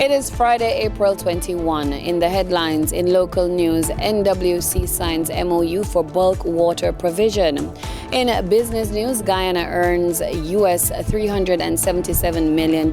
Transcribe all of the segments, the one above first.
It is Friday, April 21. In the headlines, in local news, NWC signs MOU for bulk water provision. In business news, Guyana earns US $377 million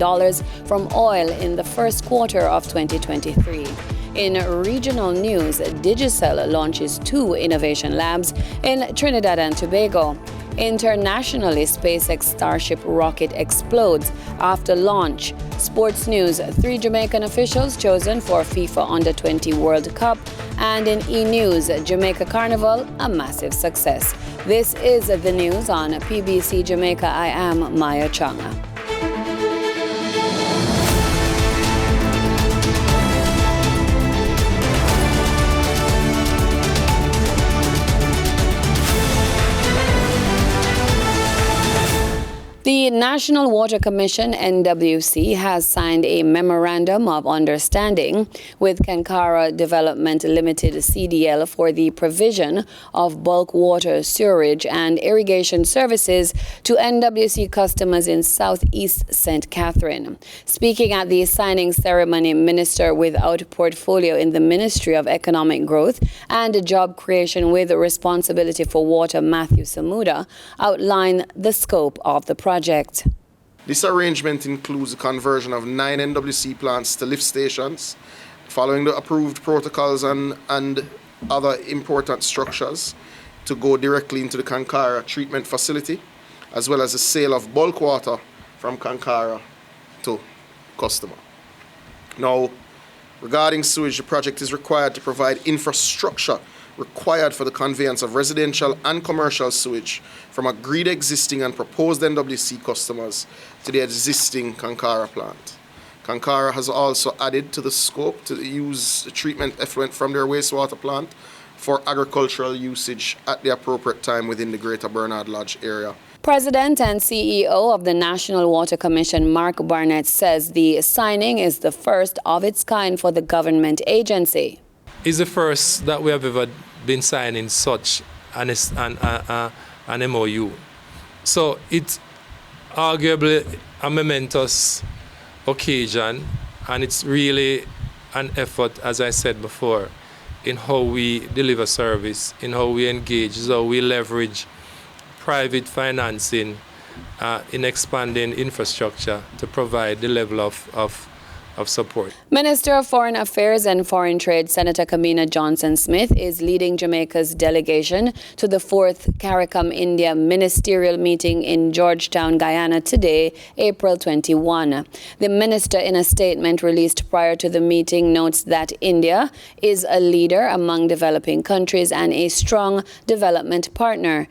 from oil in the first quarter of 2023. In regional news, Digicel launches 2 innovation labs in Trinidad and Tobago. Internationally, SpaceX Starship rocket explodes after launch. Sports news, 3 Jamaican officials chosen for FIFA Under-20 World Cup. And in ENews, Jamaica Carnival, a massive success. This is the news on PBC Jamaica. I am Maya Changa. The National Water Commission, NWC, has signed a Memorandum of Understanding with Kankara Development Limited, CDL, for the provision of bulk water, sewerage and irrigation services to NWC customers in southeast St. Catherine. Speaking at the signing ceremony, Minister without portfolio in the Ministry of Economic Growth and Job Creation with responsibility for water, Matthew Samuda, outlined the scope of the project. This arrangement includes the conversion of 9 NWC plants to lift stations, following the approved protocols and other important structures to go directly into the Kankara treatment facility, as well as the sale of bulk water from Kankara to customer. Now, regarding sewage, the project is required to provide infrastructure required for the conveyance of residential and commercial sewage from agreed existing and proposed NWC customers to the existing Kankara plant. Kankara has also added to the scope to use the treatment effluent from their wastewater plant for agricultural usage at the appropriate time within the Greater Bernard Lodge area. President and CEO of the National Water Commission, Mark Barnett, says the signing is the first of its kind for the government agency. It's the first that we have ever been signing such an MOU. So it's arguably a momentous occasion, and it's really an effort, as I said before, in how we deliver service, in how we engage, how we leverage private financing in expanding infrastructure to provide the level of support. Minister of Foreign Affairs and Foreign Trade, Senator Kamina Johnson-Smith, is leading Jamaica's delegation to the 4th CARICOM India ministerial meeting in Georgetown, Guyana today, April 21. The minister, in a statement released prior to the meeting, notes that India is a leader among developing countries and a strong development partner.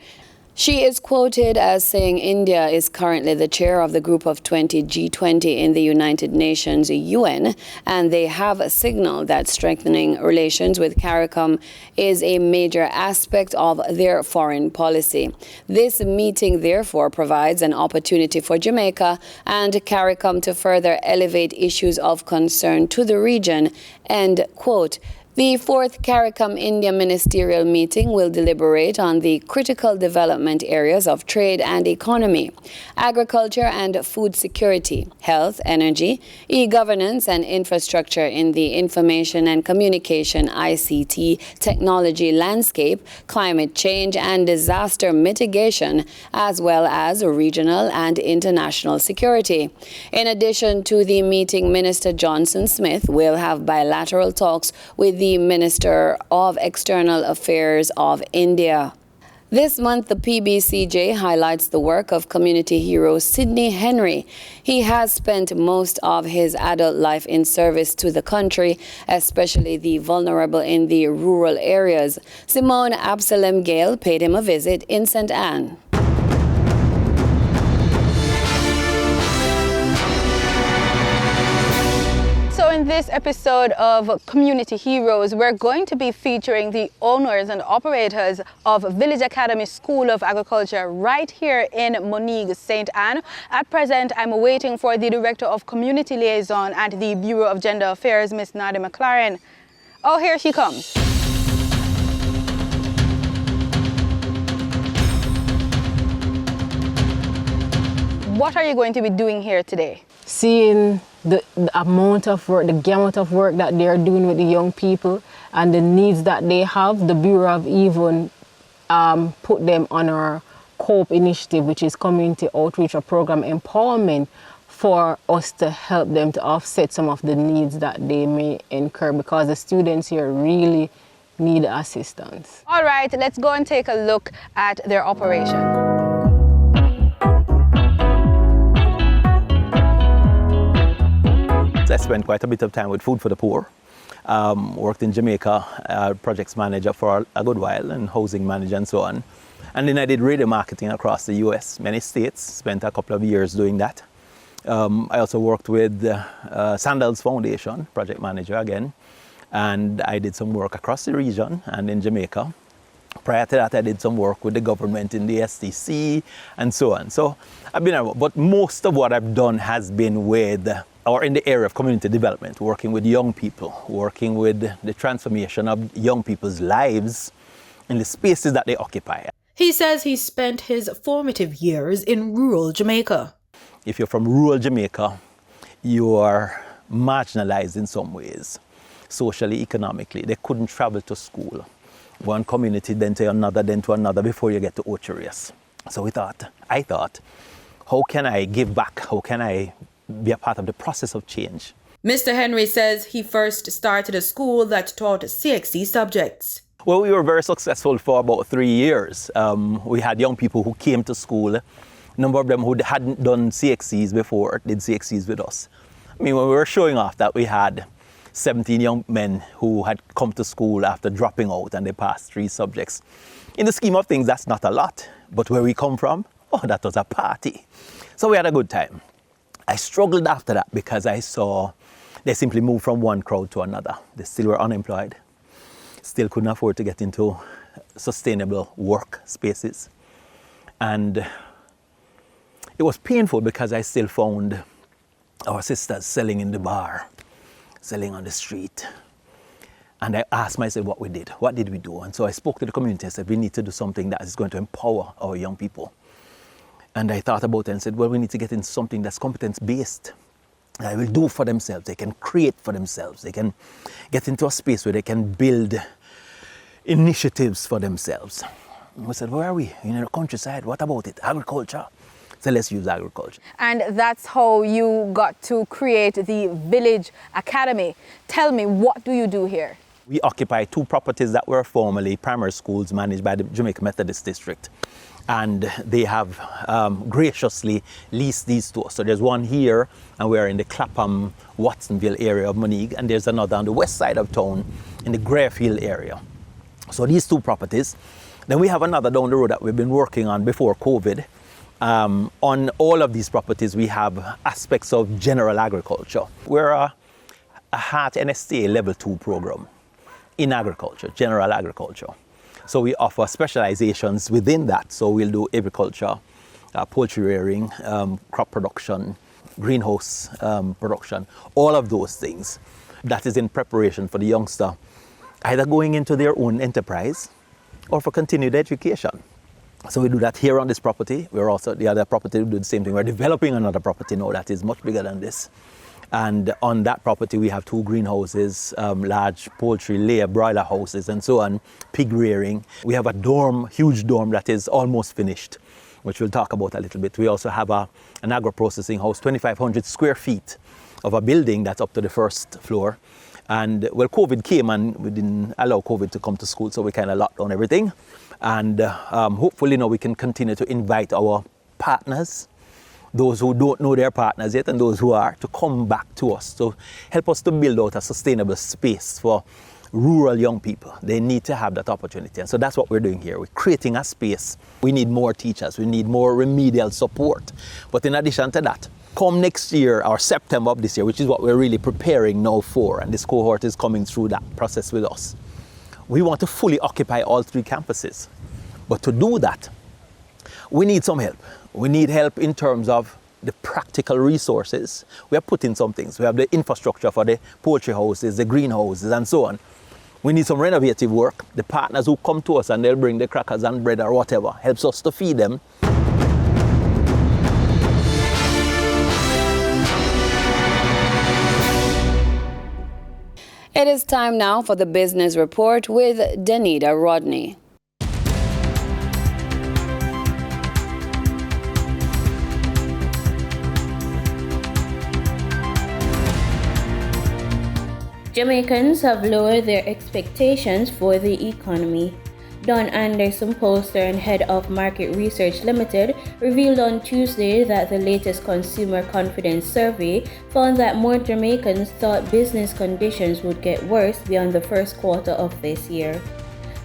She is quoted as saying India is currently the chair of the Group of 20 G20 in the United Nations UN, and they have signaled that strengthening relations with CARICOM is a major aspect of their foreign policy. This meeting, therefore, provides an opportunity for Jamaica and CARICOM to further elevate issues of concern to the region, end quote. The 4th CARICOM India ministerial meeting will deliberate on the critical development areas of trade and economy, agriculture and food security, health, energy, e-governance and infrastructure in the information and communication ICT technology landscape, climate change and disaster mitigation, as well as regional and international security. In addition to the meeting, Minister Johnson-Smith will have bilateral talks with the Minister of External Affairs of India. This month, the PBCJ highlights the work of community hero Sidney Henry. He has spent most of his adult life in service to the country, especially the vulnerable in the rural areas. Simone Absalom Gale paid him a visit in St. Anne. So in this episode of Community Heroes, we're going to be featuring the owners and operators of Village Academy School of Agriculture right here in Moneague, St. Anne. At present, I'm waiting for the Director of Community Liaison at the Bureau of Gender Affairs, Miss Nadia McLaren. Oh, here she comes. what are you going to be doing here today? Seeing the amount of work, the gamut of work that they are doing with the young people and the needs that they have, the Bureau have even put them on our COPE initiative, which is Community Outreach or Program Empowerment, for us to help them to offset some of the needs that they may incur, because the students here really need assistance. All right, let's go and take a look at their operation. I spent quite a bit of time with Food for the Poor. Worked in Jamaica, projects manager for a good while, and housing manager and so on. And then I did radio marketing across the US, many states, spent a couple of years doing that. I also worked with Sandals Foundation, project manager again, and I did some work across the region and in Jamaica. Prior to that, I did some work with the government in the STC and so on. So I've been around, but most of what I've done has been with, or in the area of community development, working with young people, working with the transformation of young people's lives in the spaces that they occupy. He says he spent his formative years in rural Jamaica. If you're from rural Jamaica, you are marginalized in some ways, socially, economically. They couldn't travel to school. One community, then to another before you get to Ocherius. So I thought, how can I give back? How can I be a part of the process of change? Mr. Henry says he first started a school that taught CXC subjects. Well, we were very successful for about 3 years. We had young people who came to school. A number of them who hadn't done CXCs before did CXCs with us. I mean, when we were showing off that we had 17 young men who had come to school after dropping out and they passed 3 subjects. In the scheme of things, that's not a lot. But where we come from, that was a party. So we had a good time. I struggled after that because I saw they simply moved from one crowd to another. They still were unemployed, still couldn't afford to get into sustainable work spaces. And it was painful because I still found our sisters selling in the bar, selling on the street. And I asked myself what we did. What did we do? And so I spoke to the community and said, we need to do something that is going to empower our young people. And I thought about it and said, well, we need to get into something that's competence-based. They will do for themselves. They can create for themselves. They can get into a space where they can build initiatives for themselves. And we said, where are we? In the countryside. What about it? Agriculture. So let's use agriculture. And that's how you got to create the Village Academy. Tell me, what do you do here? We occupy 2 properties that were formerly primary schools managed by the Jamaica Methodist District. And they have graciously leased these to us. So there's one here, and we're in the Clapham, Watsonville area of Monique, and there's another on the west side of town in the Greyfield area. So these 2 properties. Then we have another down the road that we've been working on before COVID. On all of these properties, we have aspects of general agriculture. We're a HEART NSTA Level 2 program in agriculture, general agriculture. So we offer specializations within that. So we'll do agriculture, poultry rearing, crop production, greenhouse production, all of those things. That is in preparation for the youngster, either going into their own enterprise or for continued education. So we do that here on this property. We're also, the other property, we do the same thing. We're developing another property now that is much bigger than this. And on that property, we have 2 greenhouses, large poultry layer, broiler houses, and so on, pig rearing. We have a dorm, huge dorm that is almost finished, which we'll talk about a little bit. We also have an agro-processing house, 2,500 square feet of a building that's up to the 1st floor. And well, COVID came and we didn't allow COVID to come to school, so we kind of locked down everything. And hopefully now we can continue to invite our partners, those who don't know their partners yet and those who are, to come back to us to help us to build out a sustainable space for rural young people. They need to have that opportunity. And so that's what we're doing here. We're creating a space. We need more teachers. We need more remedial support. But in addition to that, come next year or September of this year, which is what we're really preparing now for, and this cohort is coming through that process with us, we want to fully occupy all 3 campuses. But to do that, we need some help. We need help in terms of the practical resources. We have put in some things. We have the infrastructure for the poultry houses, the greenhouses, and so on. We need some renovative work. The partners who come to us and they'll bring the crackers and bread or whatever, helps us to feed them. It is time now for the business report with Danita Rodney. Jamaicans have lowered their expectations for the economy. Don Anderson, pollster and head of Market Research Limited, revealed on Tuesday that the latest consumer confidence survey found that more Jamaicans thought business conditions would get worse beyond the first quarter of this year.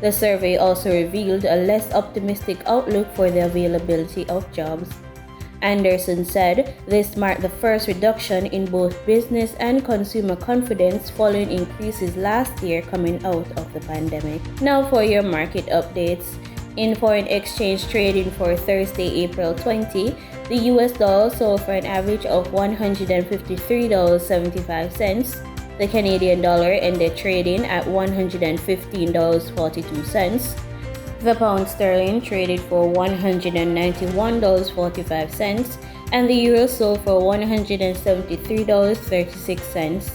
The survey also revealed a less optimistic outlook for the availability of jobs. Anderson said this marked the first reduction in both business and consumer confidence following increases last year coming out of the pandemic. Now for your market updates. In foreign exchange trading for Thursday, April 20, the US dollar sold for an average of $153.75. The Canadian dollar ended trading at $115.42. The pound sterling traded for $191.45 and the euro sold for $173.36.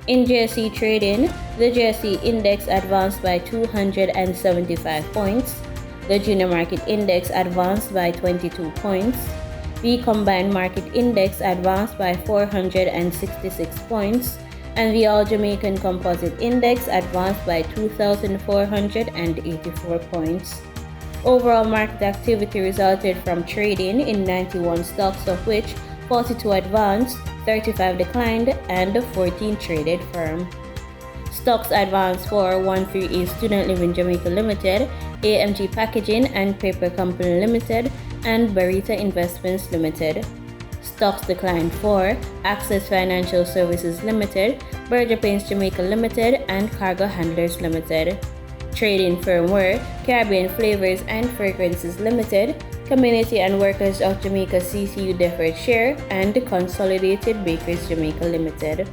In JSE trading, the JSE index advanced by 275 points. The junior market index advanced by 22 points. The combined market index advanced by 466 points. And the All Jamaican Composite Index advanced by 2,484 points. Overall market activity resulted from trading in 91 stocks, of which 42 advanced, 35 declined, and 14 traded firm. Stocks advanced for 138 Student Living Jamaica Limited, AMG Packaging and Paper Company Limited, and Barita Investments Limited. Stocks declined for Access Financial Services Limited, Berger Paints Jamaica Limited, and Cargo Handlers Limited. Trading firm were Caribbean Flavors and Fragrances Limited, Community and Workers of Jamaica CCU Deferred Share, and Consolidated Bakers Jamaica Limited.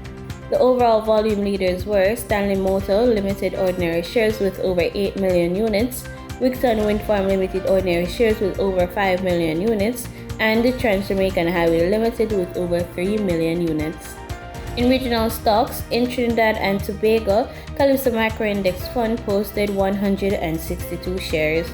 The overall volume leaders were Stanley Motor Limited Ordinary Shares with over 8 million units, Wixon Wind Farm Limited Ordinary Shares with over 5 million units, and the Trans-Jamaican Highway Limited with over 3 million units. In regional stocks, in Trinidad and Tobago, Calypso Macro Index Fund posted 162 shares.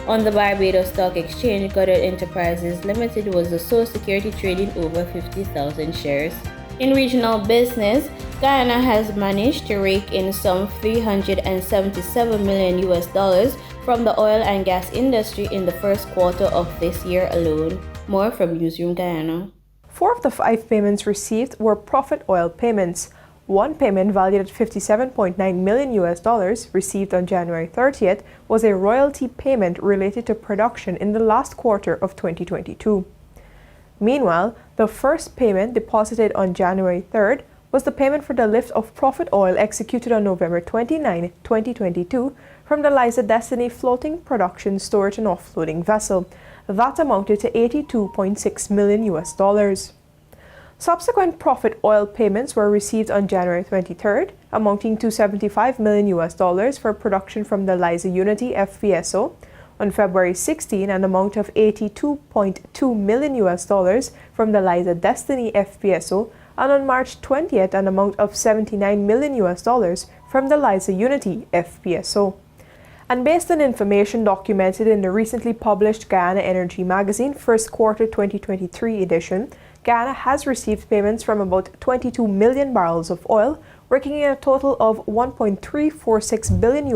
On the Barbados Stock Exchange, Goddard Enterprises Limited was the sole security trading over 50,000 shares. In regional business, Guyana has managed to rake in some $377 million from the oil and gas industry in the first quarter of this year alone. More from Newsroom Guyana. 4 of the 5 payments received were profit oil payments. One payment valued at $57.9 million received on January 30th was a royalty payment related to production in the last quarter of 2022. Meanwhile, the first payment deposited on January 3rd was the payment for the lift of profit oil executed on November 29, 2022 from the Liza Destiny floating production storage and offloading vessel. That amounted to $82.6 million. Subsequent profit oil payments were received on January 23rd, amounting to $75 million for production from the Liza Unity FPSO. On February 16, an amount of $82.2 million from the Liza Destiny FPSO, and on March 20th, an amount of $79 million from the Liza Unity FPSO. And based on information documented in the recently published Guyana Energy Magazine First Quarter 2023 edition, Guyana has received payments from about 22 million barrels of oil, working in a total of $1.346 billion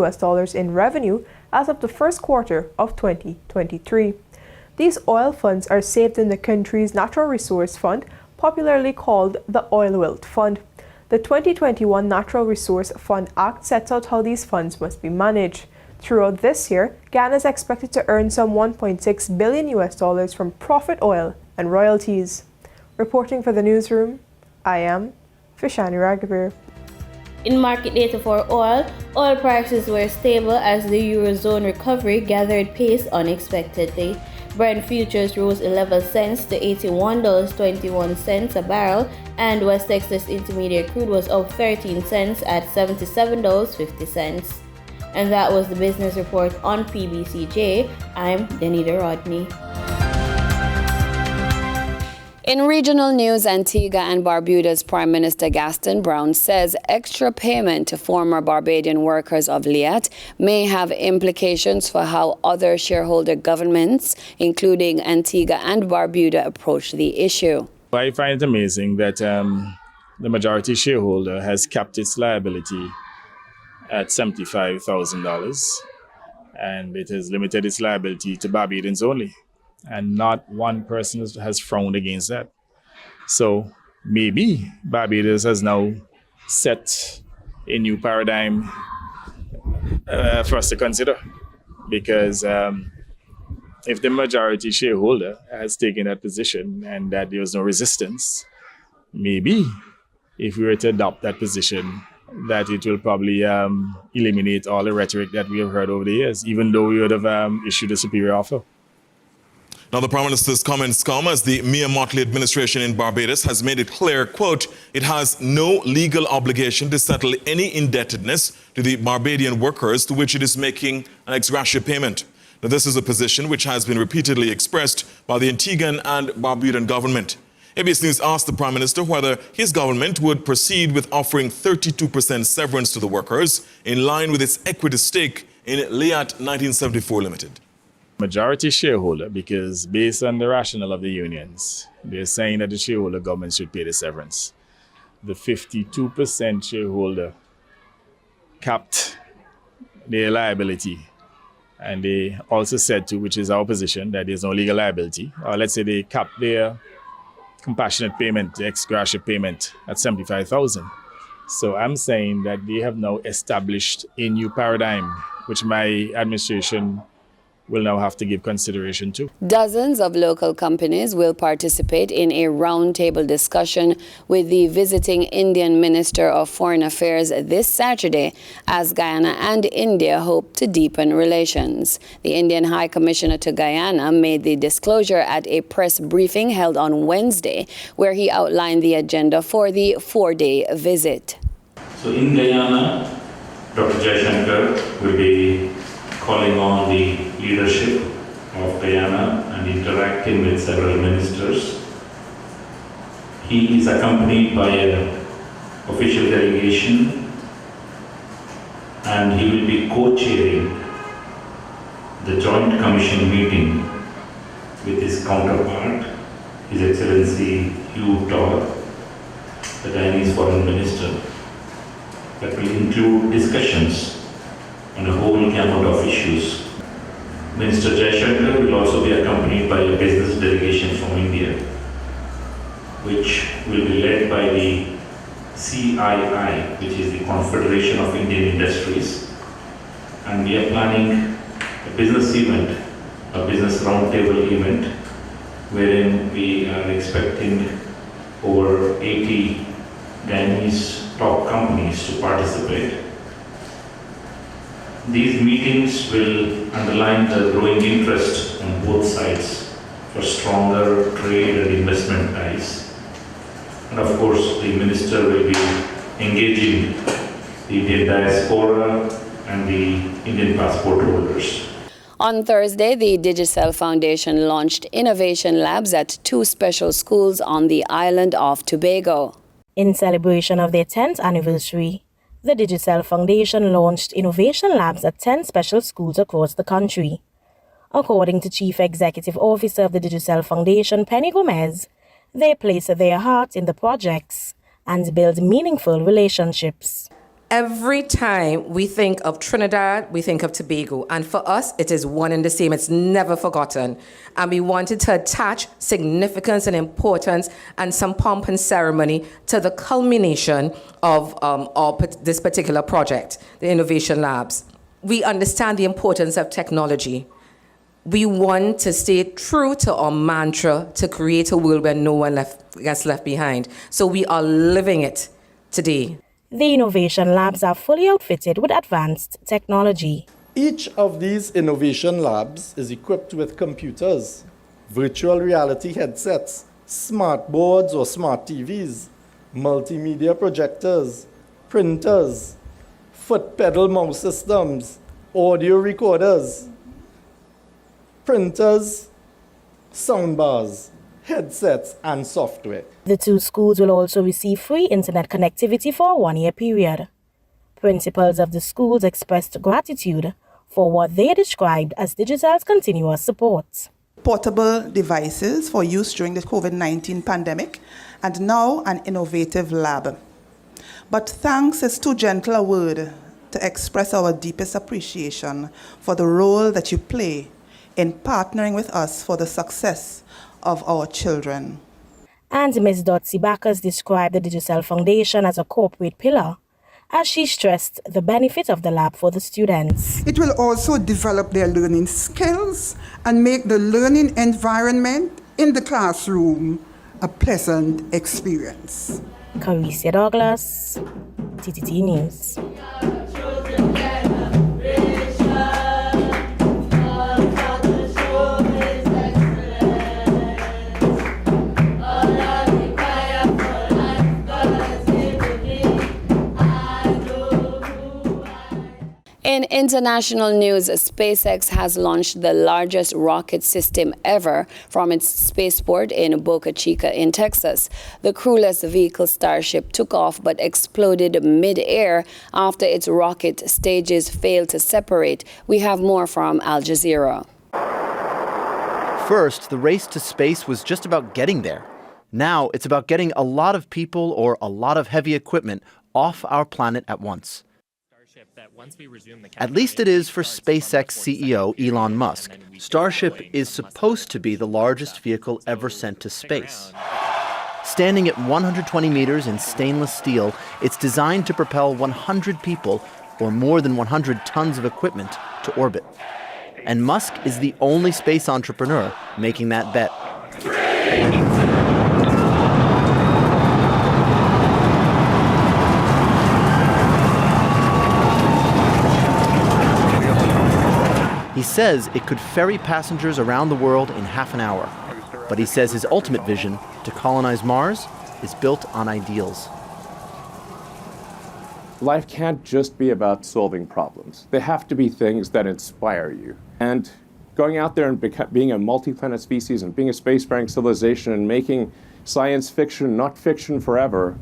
in revenue as of the first quarter of 2023. These oil funds are saved in the country's Natural Resource Fund, popularly called the Oil Wealth Fund. The 2021 Natural Resource Fund Act sets out how these funds must be managed. Throughout this year, Guyana is expected to earn some $1.6 billion from profit oil and royalties. Reporting for the newsroom, I am Fishani Raghavir. In market data for oil prices were stable as the Eurozone recovery gathered pace unexpectedly. Brent futures rose 11 cents to $81.21 a barrel, and West Texas Intermediate crude was up 13 cents at $77.50. And that was the business report on PBCJ. I'm Danita Rodney. In regional news, Antigua and Barbuda's Prime Minister Gaston Brown says extra payment to former Barbadian workers of LIAT may have implications for how other shareholder governments, including Antigua and Barbuda, approach the issue. I find it amazing that the majority shareholder has capped its liability at $75,000, and it has limited its liability to Barbadians only. And not one person has frowned against that. So maybe Barbados has now set a new paradigm for us to consider. Because if the majority shareholder has taken that position and that there was no resistance, maybe if we were to adopt that position, that it will probably eliminate all the rhetoric that we have heard over the years, even though we would have issued a superior offer. Now, the Prime Minister's comments come as the Mia Mottley administration in Barbados has made it clear, quote, it has no legal obligation to settle any indebtedness to the Barbadian workers to which it is making an ex gratia payment. Now, this is a position which has been repeatedly expressed by the Antiguan and Barbudan government. ABC News asked the Prime Minister whether his government would proceed with offering 32% severance to the workers in line with its equity stake in LIAT 1974 Limited. Majority shareholder, because based on the rationale of the unions, they're saying that the shareholder government should pay the severance. The 52% shareholder capped their liability, and they also said to, which is our position, that there's no legal liability, or let's say they capped their compassionate payment, the ex gratia payment at $75,000. So I'm saying that they have now established a new paradigm, which my administration will now have to give consideration to. Dozens of local companies will participate in a roundtable discussion with the visiting Indian Minister of Foreign Affairs this Saturday as Guyana and India hope to deepen relations. The Indian High Commissioner to Guyana made the disclosure at a press briefing held on Wednesday, where he outlined the agenda for the 4-day visit. So in Guyana, Dr. Jaishankar will be calling on the leadership of Guyana and interacting with several ministers. He is accompanied by an official delegation, and he will be co-chairing the Joint Commission meeting with his counterpart, His Excellency Hugh Todd, the Guyanese Foreign Minister, that will include discussions on a whole gamut of issues. Minister Jaishankar will also be accompanied by a business delegation from India, which will be led by the CII, which is the Confederation of Indian Industries. And we are planning a business event, a business roundtable event, wherein we are expecting over 80 Guyanese top companies to participate. These meetings will underline the growing interest on both sides for stronger trade and investment ties. And of course, the minister will be engaging the Indian diaspora and the Indian passport holders. On Thursday, the Digicel Foundation launched innovation labs at 2 special schools on the island of Tobago. In celebration of their 10th anniversary, the Digicel Foundation launched innovation labs at 10 special schools across the country. According to Chief Executive Officer of the Digicel Foundation, Penny Gomez, they place their heart in the projects and build meaningful relationships. Every time we think of Trinidad, we think of Tobago. And for us, it is one and the same. It's never forgotten. And we wanted to attach significance and importance and some pomp and ceremony to the culmination of this particular project, the Innovation Labs. We understand the importance of technology. We want to stay true to our mantra to create a world where no one gets left behind. So we are living it today. The innovation labs are fully outfitted with advanced technology. Each of these innovation labs is equipped with computers, virtual reality headsets, smart boards or smart TVs, multimedia projectors, printers, foot pedal mouse systems, audio recorders, printers, soundbars, headsets, and software. The two schools will also receive free internet connectivity for a one-year period. Principals of the schools expressed gratitude for what they described as Digicel's continuous support. Portable devices for use during the COVID-19 pandemic, and now an innovative lab. But thanks is too gentle a word to express our deepest appreciation for the role that you play in partnering with us for the success of our children. And Ms. Dotsie Backus described the Digicel Foundation as a corporate pillar, as she stressed the benefit of the lab for the students. It will also develop their learning skills and make the learning environment in the classroom a pleasant experience. Carissa Douglas, TTT News. In international news, SpaceX has launched the largest rocket system ever from its spaceport in Boca Chica in Texas. The crewless vehicle Starship took off but exploded mid-air after its rocket stages failed to separate. We have more from Al Jazeera. First, the race to space was just about getting there. Now it's about getting a lot of people or a lot of heavy equipment off our planet at once. At least it is for SpaceX CEO Elon Musk. Starship is supposed to be the largest vehicle ever sent to space. Standing at 120 meters in stainless steel, it's designed to propel 100 people, or more than 100 tons of equipment, to orbit. And Musk is the only space entrepreneur making that bet. He says it could ferry passengers around the world in half an hour. But he says his ultimate vision, to colonize Mars, is built on ideals. Life can't just be about solving problems. They have to be things that inspire you. And going out there and being a multi-planet species and being a spacefaring civilization and making science fiction not fiction forever,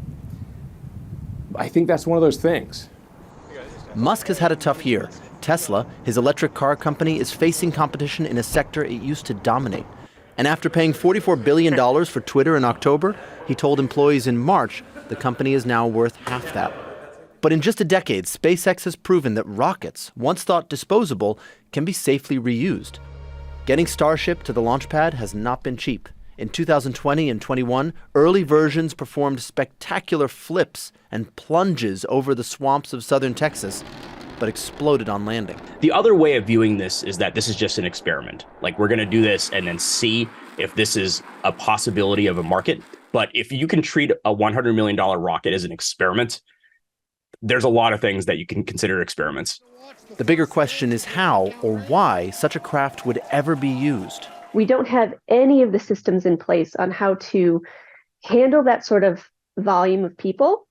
I think that's one of those things. Musk has had a tough year. Tesla, his electric car company, is facing competition in a sector it used to dominate. And after paying $44 billion for Twitter in October, he told employees in March the company is now worth half that. But in just a decade, SpaceX has proven that rockets, once thought disposable, can be safely reused. Getting Starship to the launch pad has not been cheap. In 2020 and 21, early versions performed spectacular flips and plunges over the swamps of southern Texas, but exploded on landing. The other way of viewing this is that this is just an experiment. Like, we're going to do this and then see if this is a possibility of a market. But if you can treat a $100 million rocket as an experiment, there's a lot of things that you can consider experiments. The bigger question is how or why such a craft would ever be used. We don't have any of the systems in place on how to handle that sort of volume of people,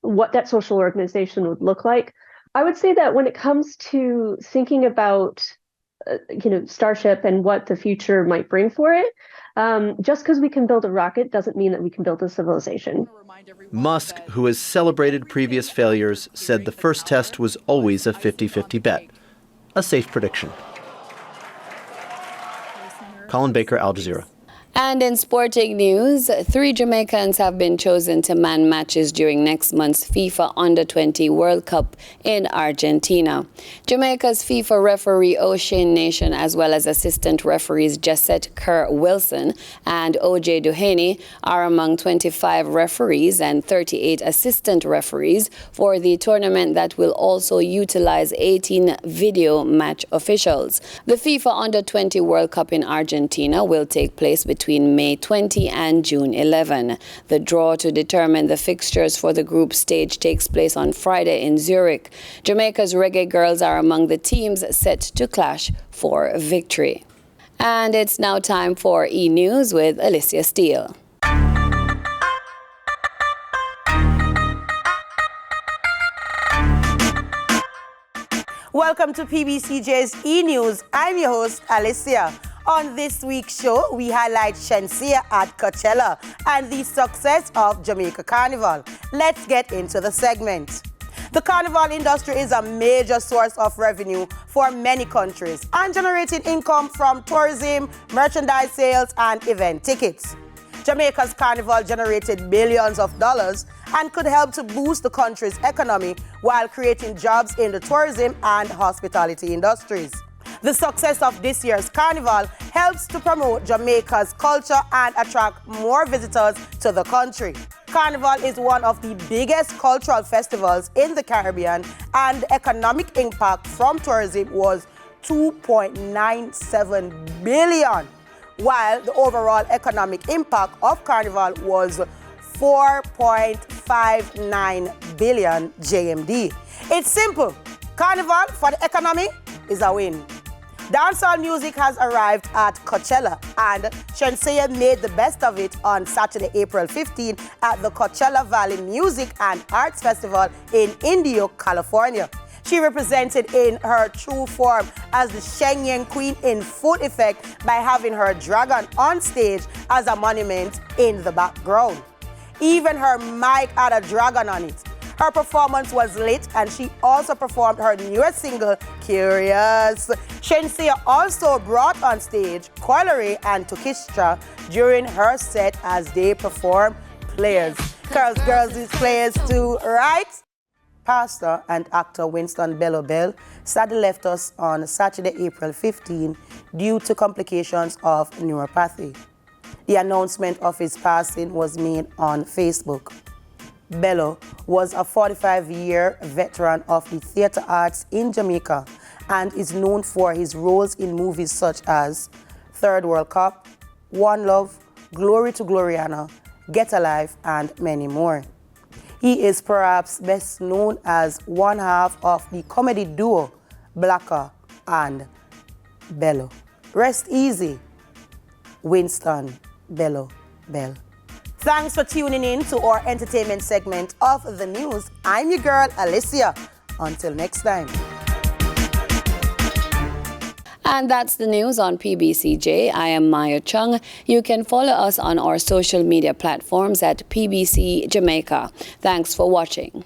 what that social organization would look like. I would say that when it comes to thinking about, Starship and what the future might bring for it, just because we can build a rocket doesn't mean that we can build a civilization. Musk, who has celebrated previous failures, said the first test was always a 50-50 bet. A safe prediction. Colin Baker, Al Jazeera. And in sporting news, 3 Jamaicans have been chosen to man matches during next month's FIFA Under-20 World Cup in Argentina. Jamaica's FIFA referee O'Shane Nation, as well as assistant referees Jessette Kerr-Wilson and O.J. Duhaney, are among 25 referees and 38 assistant referees for the tournament that will also utilize 18 video match officials. The FIFA Under-20 World Cup in Argentina will take place between May 20 and June 11. The draw to determine the fixtures for the group stage takes place on Friday in Zurich. Jamaica's Reggae Girls are among the teams set to clash for victory. And it's now time for ENews with Alicia Steele. Welcome to PBCJ's ENews. I'm your host, Alicia. On this week's show, we highlight Shenseea at Coachella and the success of Jamaica Carnival. Let's get into the segment. The carnival industry is a major source of revenue for many countries and generating income from tourism, merchandise sales, and event tickets. Jamaica's carnival generated billions of dollars and could help to boost the country's economy while creating jobs in the tourism and hospitality industries. The success of this year's carnival helps to promote Jamaica's culture and attract more visitors to the country. Carnival is one of the biggest cultural festivals in the Caribbean, and the economic impact from tourism was $2.97 billion, while the overall economic impact of Carnival was 4.59 billion JMD. It's simple. Carnival for the economy is a win. Dancehall music has arrived at Coachella, and Shenseea made the best of it on Saturday, April 15 at the Coachella Valley Music and Arts Festival in Indio, California. She represented in her true form as the Shenyang Queen in full effect by having her dragon on stage as a monument in the background. Even her mic had a dragon on it. Her performance was lit, and she also performed her newest single, Curious. Shenseea also brought on stage Coilery and Tukistra during her set as they performed Players. Girls is players too, right? Pastor and actor Winston Bello Bell sadly left us on Saturday, April 15 due to complications of neuropathy. The announcement of his passing was made on Facebook. Bello was a 45-year veteran of the theater arts in Jamaica and is known for his roles in movies such as Third World Cup, One Love, Glory to Gloriana, Get Alive, and many more. He is perhaps best known as one half of the comedy duo Blacker and Bello. Rest easy, Winston Bello Bell. Thanks for tuning in to our entertainment segment of the news. I'm your girl, Alicia. Until next time. And that's the news on PBCJ. I am Maya Chung. You can follow us on our social media platforms at PBCJamaica. Thanks for watching.